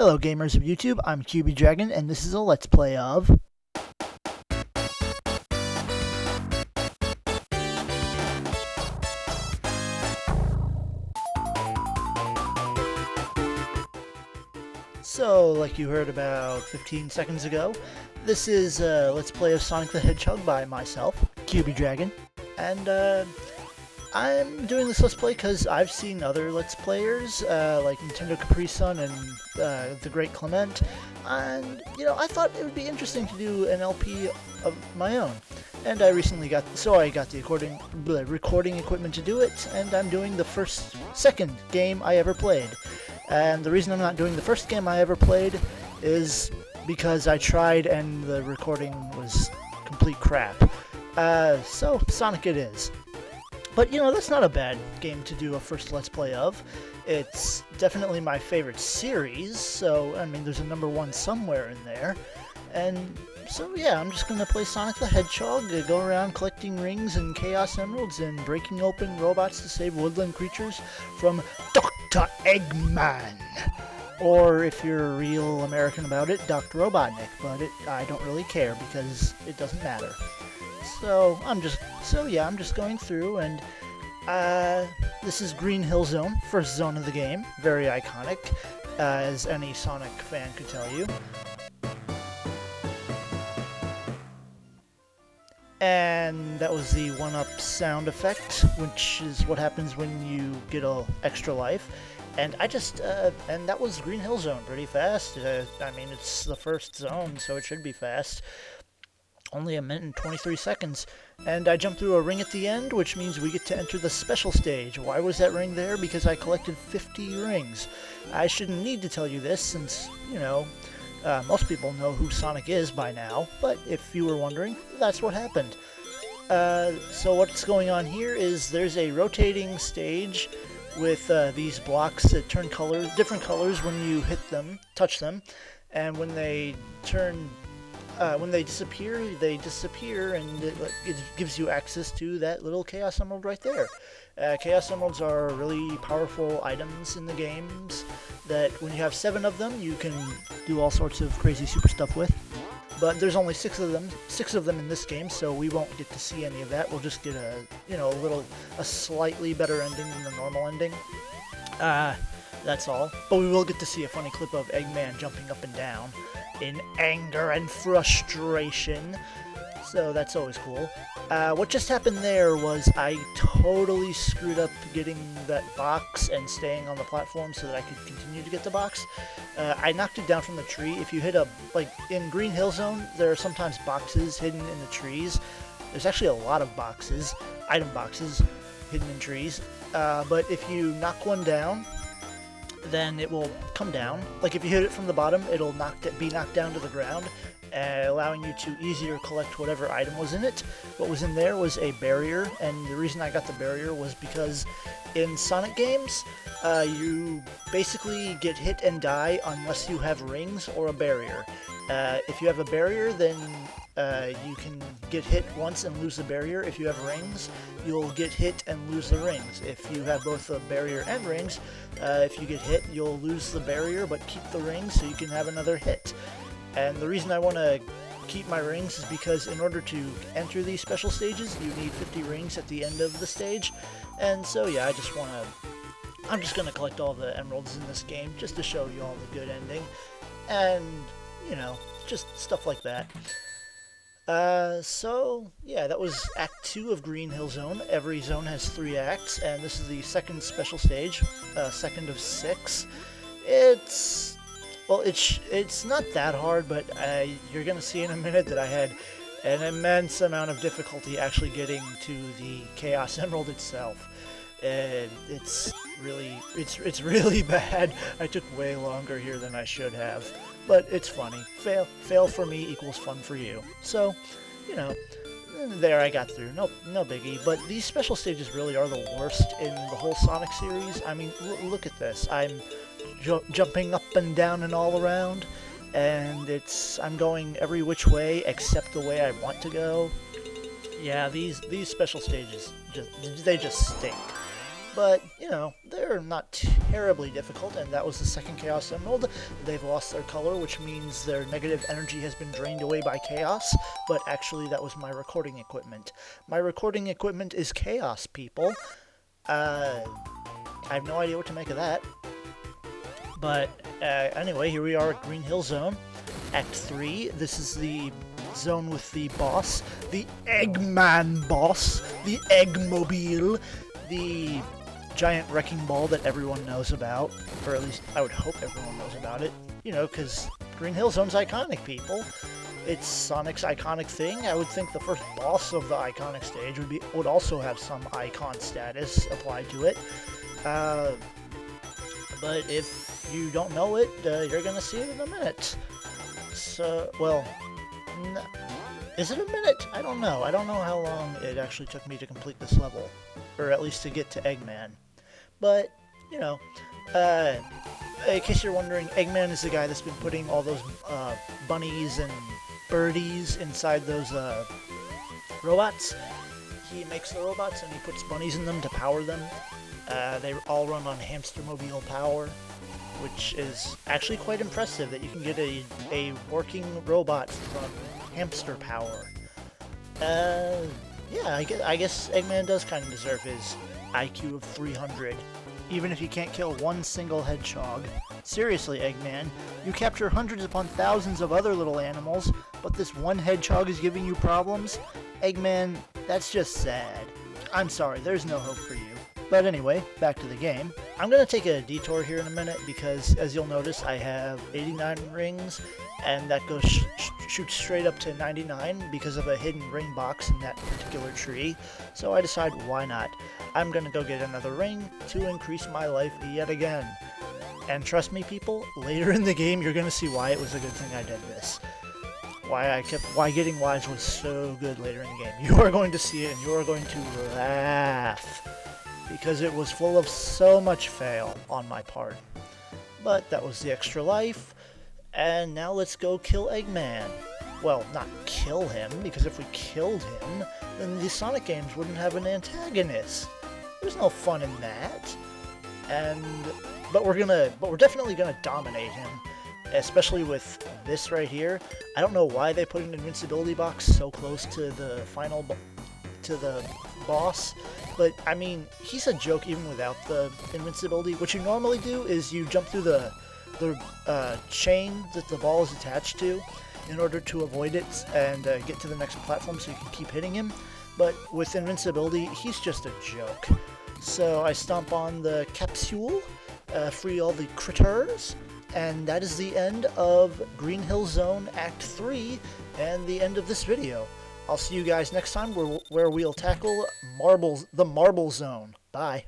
Hello gamers of YouTube, I'm QB Dragon, and this is a Let's Play of... So, like you heard about 15 seconds ago, this is a Let's Play of Sonic the Hedgehog by myself, QB Dragon, and I'm doing this Let's Play because I've seen other Let's Players, like Nintendo Capri Sun and The Great Clement, and, you know, I thought it would be interesting to do an LP of my own. And I recently got the recording equipment to do it, and I'm doing the second game I ever played. And the reason I'm not doing the first game I ever played is because I tried and the recording was complete crap. So Sonic it is. But, you know, that's not a bad game to do a first Let's Play of. It's definitely my favorite series, so, I mean, there's a number one somewhere in there. And so, yeah, I'm just gonna play Sonic the Hedgehog, go around collecting rings and Chaos Emeralds and breaking open robots to save woodland creatures from Dr. Eggman. Or, if you're a real American about it, Dr. Robotnik, but I don't really care because it doesn't matter. So I'm just going through, and this is Green Hill Zone, first zone of the game, very iconic, as any Sonic fan could tell you. And that was the 1-up sound effect, which is what happens when you get an extra life. And and that was Green Hill Zone, pretty fast. I mean, it's the first zone, so it should be fast. Only a minute and 23 seconds, and I jumped through a ring at the end, which means we get to enter the special stage. Why was that ring there? Because I collected 50 rings. I shouldn't need to tell you this, since, you know, most people know who Sonic is by now, but if you were wondering, that's what happened. So what's going on here is there's a rotating stage with these blocks that turn different colors when you hit them, touch them, and when they disappear, and it gives you access to that little Chaos Emerald right there. Chaos Emeralds are really powerful items in the games that when you have 7 of them, you can do all sorts of crazy super stuff with. But there's only 6 of them in this game, so we won't get to see any of that. We'll just get a slightly better ending than the normal ending. That's all. But we will get to see a funny clip of Eggman jumping up and down in anger and frustration. So that's always cool. What just happened there was I totally screwed up getting that box and staying on the platform so that I could continue to get the box. I knocked it down from the tree. If you hit in Green Hill Zone, there are sometimes boxes hidden in the trees. There's actually a lot of boxes, item boxes, hidden in trees. But if you knock one down, then it will come down. Like if you hit it from the bottom, it'll be knocked down to the ground, allowing you to easier collect whatever item was in it. What was in there was a barrier, and the reason I got the barrier was because in Sonic games, you basically get hit and die unless you have rings or a barrier. If you have a barrier, then you can get hit once and lose the barrier. If you have rings, you'll get hit and lose the rings. If you have both a barrier and rings, if you get hit, you'll lose the barrier but keep the rings so you can have another hit. And the reason I want to keep my rings is because in order to enter these special stages, you need 50 rings at the end of the stage. And so yeah, I'm just going to collect all the emeralds in this game just to show you all the good ending. And, you know, just stuff like that. So, yeah, that was Act 2 of Green Hill Zone. Every zone has 3 acts, and this is the second special stage, second of 6. It's not that hard, but you're going to see in a minute that I had an immense amount of difficulty actually getting to the Chaos Emerald itself. It's really bad. I took way longer here than I should have. But it's funny. Fail for me equals fun for you. So, you know, there I got through. No biggie. But these special stages really are the worst in the whole Sonic series. I mean, look at this. I'm jumping up and down and all around, and I'm going every which way except the way I want to go. Yeah, these special stages they just stink. but, you know, they're not terribly difficult, and that was the second Chaos Emerald. They've lost their color, which means their negative energy has been drained away by Chaos, but actually that was my recording equipment. My recording equipment is Chaos, people. I have no idea what to make of that. But anyway, here we are at Green Hill Zone, Act 3. This is the zone with the boss, the Eggman boss, the Eggmobile, the giant wrecking ball that everyone knows about, or at least I would hope everyone knows about it, you know, because Green Hill Zone's iconic, people. It's Sonic's iconic thing. I would think the first boss of the iconic stage would also have some icon status applied to it. But if you don't know it, you're gonna see it in a minute. So, well, is it a minute? I don't know. I don't know how long it actually took me to complete this level, or at least to get to Eggman. But, you know, in case you're wondering, Eggman is the guy that's been putting all those bunnies and birdies inside those robots. He makes the robots and he puts bunnies in them to power them. They all run on hamster mobile power, which is actually quite impressive that you can get a working robot from hamster power. Yeah, I guess Eggman does kind of deserve his IQ of 300, even if he can't kill one single hedgehog. Seriously, Eggman, you capture hundreds upon thousands of other little animals, but this one hedgehog is giving you problems? Eggman, that's just sad. I'm sorry, there's no hope for you. But anyway, back to the game. I'm going to take a detour here in a minute because, as you'll notice, I have 89 rings, and that goes shoots straight up to 99 because of a hidden ring box in that particular tree. So I decided, why not? I'm going to go get another ring to increase my life yet again. And trust me, people, later in the game, you're going to see why it was a good thing I did this. Why getting wise was so good later in the game. You are going to see it, and you are going to laugh, because it was full of so much fail on my part. But that was the extra life, and now let's go kill Eggman. Well, not kill him, because if we killed him, then the Sonic games wouldn't have an antagonist. There's no fun in that. But we're definitely gonna dominate him, especially with this right here. I don't know why they put an invincibility box so close to the boss, but I mean, he's a joke even without the invincibility. What you normally do is you jump through the chain that the ball is attached to in order to avoid it and get to the next platform so you can keep hitting him. But with invincibility, he's just a joke. So I stomp on the capsule, free all the critters, and that is the end of Green Hill Zone Act 3 and the end of this video. I'll see you guys next time where we'll tackle the Marble Zone. Bye.